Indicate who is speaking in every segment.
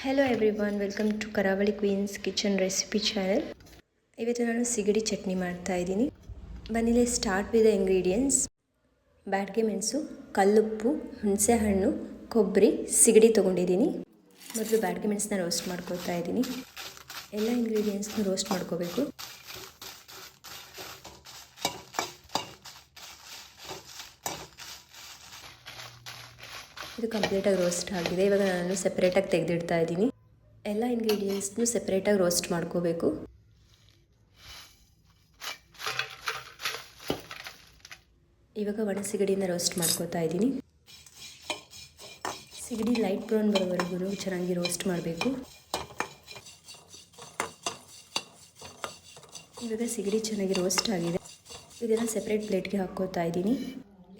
Speaker 1: Hello everyone, welcome to ಕರಾವಳಿ Queens kitchen recipe channel. ಇವತ್ತು ನಾನು ಸಿಗಡಿ ಚಟ್ನಿ ಮಾಡ್ತಾ ಇದ್ದೀನಿ. ಬನ್ನಿ ಸ್ಟಾರ್ಟ್ ವಿತ್ ದ ಇಂಗ್ರೀಡಿಯೆಂಟ್ಸ್. ಬ್ಯಾಡಗೆ ಮೆಣಸು, ಕಲ್ಲುಪ್ಪು, ಹುಣಸೆಹಣ್ಣು, ಕೊಬ್ಬರಿ, ಸಿಗಡಿ ತೊಗೊಂಡಿದ್ದೀನಿ. ಮೊದಲು ಬ್ಯಾಡಗೆ ಮೆಣಸನ್ನ ರೋಸ್ಟ್ ಮಾಡ್ಕೊತಾ ಇದ್ದೀನಿ. ಎಲ್ಲ ಇಂಗ್ರೀಡಿಯೆಂಟ್ಸ್ನ ರೋಸ್ಟ್ ಮಾಡ್ಕೋಬೇಕು. ಇದು ಕಂಪ್ಲೀಟಾಗಿ ರೋಸ್ಟ್ ಆಗಿದೆ. ಇವಾಗ ನಾನು ಸೆಪ್ರೇಟಾಗಿ ತೆಗೆದಿಡ್ತಾ ಇದ್ದೀನಿ. ಎಲ್ಲ ಇಂಗ್ರೀಡಿಯೆಂಟ್ಸ್ನು ಸೆಪ್ರೇಟಾಗಿ ರೋಸ್ಟ್ ಮಾಡ್ಕೋಬೇಕು. ಇವಾಗ ಒಣ ಸಿಗಡಿನ ರೋಸ್ಟ್ ಮಾಡ್ಕೋತಾ ಇದ್ದೀನಿ. ಸಿಗಡಿ ಲೈಟ್ ಬ್ರೌನ್ ಬರೋವರೆಗೂ ಚೆನ್ನಾಗಿ ರೋಸ್ಟ್ ಮಾಡಬೇಕು. ಇವಾಗ ಸಿಗಡಿ ಚೆನ್ನಾಗಿ ರೋಸ್ಟ್ ಆಗಿದೆ. ಇದನ್ನು ಸೆಪ್ರೇಟ್ ಪ್ಲೇಟ್ಗೆ ಹಾಕ್ಕೋತಾ ಇದ್ದೀನಿ.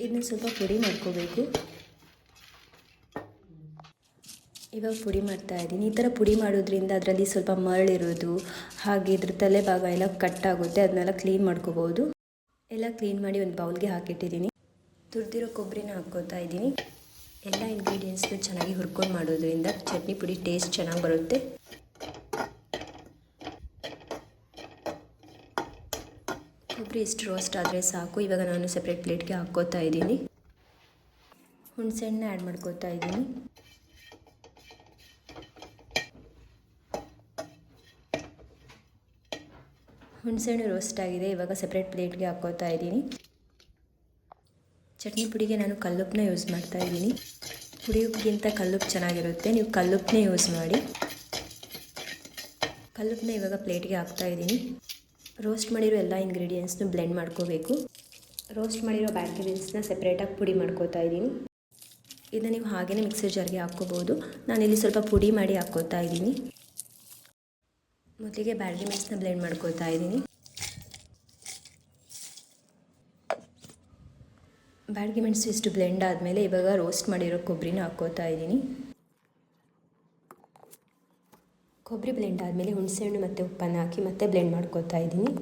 Speaker 1: ಇದನ್ನ ಸ್ವಲ್ಪ ಪುಡಿ ಮಾಡ್ಕೋಬೇಕು. ಇವಾಗ ಪುಡಿ ಮಾಡ್ತಾ ಇದ್ದೀನಿ. ಈ ಥರ ಪುಡಿ ಮಾಡೋದ್ರಿಂದ ಅದರಲ್ಲಿ ಸ್ವಲ್ಪ ಮರಳಿರೋದು ಹಾಗೆ ಇದ್ರ ತಲೆ ಭಾಗ ಎಲ್ಲ ಕಟ್ಟಾಗುತ್ತೆ. ಅದನ್ನೆಲ್ಲ ಕ್ಲೀನ್ ಮಾಡ್ಕೋಬೋದು. ಎಲ್ಲ ಕ್ಲೀನ್ ಮಾಡಿ ಒಂದು ಬೌಲ್ಗೆ ಹಾಕಿಟ್ಟಿದ್ದೀನಿ. ತುರಿದಿರೋ ಕೊಬ್ಬರಿನ ಹಾಕ್ಕೋತಾ ಇದ್ದೀನಿ. ಎಲ್ಲ ಇಂಗ್ರೀಡಿಯೆಂಟ್ಸ್ನ ಚೆನ್ನಾಗಿ ಹುರ್ಕೊಂಡು ಮಾಡೋದ್ರಿಂದ ಚಟ್ನಿ ಪುಡಿ ಟೇಸ್ಟ್ ಚೆನ್ನಾಗಿ ಬರುತ್ತೆ. ಕೊಬ್ಬರಿ ಇಷ್ಟು ರೋಸ್ಟ್ ಆದರೆ ಸಾಕು. ಇವಾಗ ನಾನು ಸೆಪ್ರೇಟ್ ಪ್ಲೇಟ್ಗೆ ಹಾಕ್ಕೋತಾ ಇದ್ದೀನಿ. ಹುಣಸೆಹಣ್ಣು ಆ್ಯಡ್ ಮಾಡ್ಕೋತಾ ಇದ್ದೀನಿ. ಹುಣಸೆಹಣ್ಣು ರೋಸ್ಟ್ ಆಗಿದೆ. ಇವಾಗ ಸೆಪ್ರೇಟ್ ಪ್ಲೇಟ್ಗೆ ಹಾಕ್ಕೋತಾ ಇದ್ದೀನಿ. ಚಟ್ನಿ ಪುಡಿಗೆ ನಾನು ಕಲ್ಲುಪ್ಪನ್ನ ಯೂಸ್ ಮಾಡ್ತಾ ಇದ್ದೀನಿ. ಪುಡಿ ಉಪ್ಪಿಗಿಂತ ಕಲ್ಲುಪ್ಪು ಚೆನ್ನಾಗಿರುತ್ತೆ. ನೀವು ಕಲ್ಲುಪ್ಪನ್ನೇ ಯೂಸ್ ಮಾಡಿ. ಕಲ್ಲುಪ್ಪನ್ನ ಇವಾಗ ಪ್ಲೇಟ್ಗೆ ಹಾಕ್ತಾ ಇದ್ದೀನಿ. ರೋಸ್ಟ್ ಮಾಡಿರೋ ಎಲ್ಲ ಇಂಗ್ರೀಡಿಯೆಂಟ್ಸ್ನು ಬ್ಲೆಂಡ್ ಮಾಡ್ಕೋಬೇಕು. ರೋಸ್ಟ್ ಮಾಡಿರೋ ಬ್ಯಾಡಗೆ ಮೆಣಸನ್ನ ಸೆಪ್ರೇಟಾಗಿ ಪುಡಿ ಮಾಡ್ಕೋತಾ ಇದ್ದೀನಿ. ಇದನ್ನು ನೀವು ಹಾಗೆಯೇ ಮಿಕ್ಸರ್ ಜಾರ್ಗೆ ಹಾಕ್ಕೋಬೋದು. ನಾನಿಲ್ಲಿ ಸ್ವಲ್ಪ ಪುಡಿ ಮಾಡಿ ಹಾಕ್ಕೋತಾ ಇದ್ದೀನಿ. ಮೊದಲಿಗೆ ಬ್ಯಾಡಗೆ ಮೆಣಸನ್ನ ಬ್ಲೆಂಡ್ ಮಾಡ್ಕೋತಾ ಇದ್ದೀನಿ. ಬ್ಯಾಡಗೆ ಮೆಣಸು ಇಷ್ಟು ಬ್ಲೆಂಡ್ ಆದಮೇಲೆ ಇವಾಗ ರೋಸ್ಟ್ ಮಾಡಿರೋ ಕೊಬ್ಬರಿನ ಹಾಕ್ಕೋತಾ ಇದ್ದೀನಿ. ಕೊಬ್ಬರಿ ಬ್ಲೆಂಡ್ ಆದಮೇಲೆ ಹುಣಸೆಹಣ್ಣು ಮತ್ತು ಉಪ್ಪನ್ನು ಹಾಕಿ ಮತ್ತೆ ಬ್ಲೆಂಡ್ ಮಾಡ್ಕೋತಾ ಇದ್ದೀನಿ.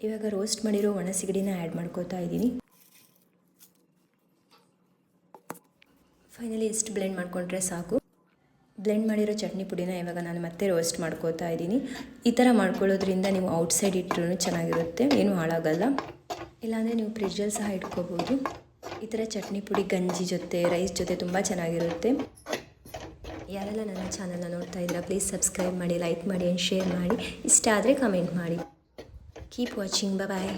Speaker 1: ಇವಾಗ ರೋಸ್ಟ್ ಮಾಡಿರೋ ಒಣ ಸಿಗಡಿನ ಆ್ಯಡ್ ಮಾಡ್ಕೋತಾ ಇದ್ದೀನಿ. ಫೈನಲಿ ಇಷ್ಟು ಬ್ಲೆಂಡ್ ಮಾಡಿಕೊಂಡ್ರೆ ಸಾಕು. ಬ್ಲೆಂಡ್ ಮಾಡಿರೋ ಚಟ್ನಿ ಪುಡಿನ ಇವಾಗ ನಾನು ಮತ್ತೆ ರೋಸ್ಟ್ ಮಾಡ್ಕೋತಾ ಇದ್ದೀನಿ. ಈ ಥರ ಮಾಡ್ಕೊಳ್ಳೋದ್ರಿಂದ ನೀವು ಔಟ್ಸೈಡ್ ಇಟ್ಟರೂ ಚೆನ್ನಾಗಿರುತ್ತೆ, ಏನೂ ಹಾಳಾಗಲ್ಲ. ಇಲ್ಲಾಂದರೆ ನೀವು ಫ್ರಿಡ್ಜಲ್ಲಿ ಸಹ ಇಟ್ಕೋಬೋದು. ಈ ಥರ ಚಟ್ನಿ ಪುಡಿ ಗಂಜಿ ಜೊತೆ, ರೈಸ್ ಜೊತೆ ತುಂಬ ಚೆನ್ನಾಗಿರುತ್ತೆ. ಯಾರೆಲ್ಲ ನನ್ನ ಚಾನಲ್ನ ನೋಡ್ತಾ ಇದ್ದೀರಾ ಪ್ಲೀಸ್ ಸಬ್ಸ್ಕ್ರೈಬ್ ಮಾಡಿ, ಲೈಕ್ ಮಾಡಿ ಆ್ಯಂಡ್ ಶೇರ್ ಮಾಡಿ. ಇಷ್ಟ ಆದರೆ ಕಮೆಂಟ್ ಮಾಡಿ. Keep watching. ಬಾಯ್.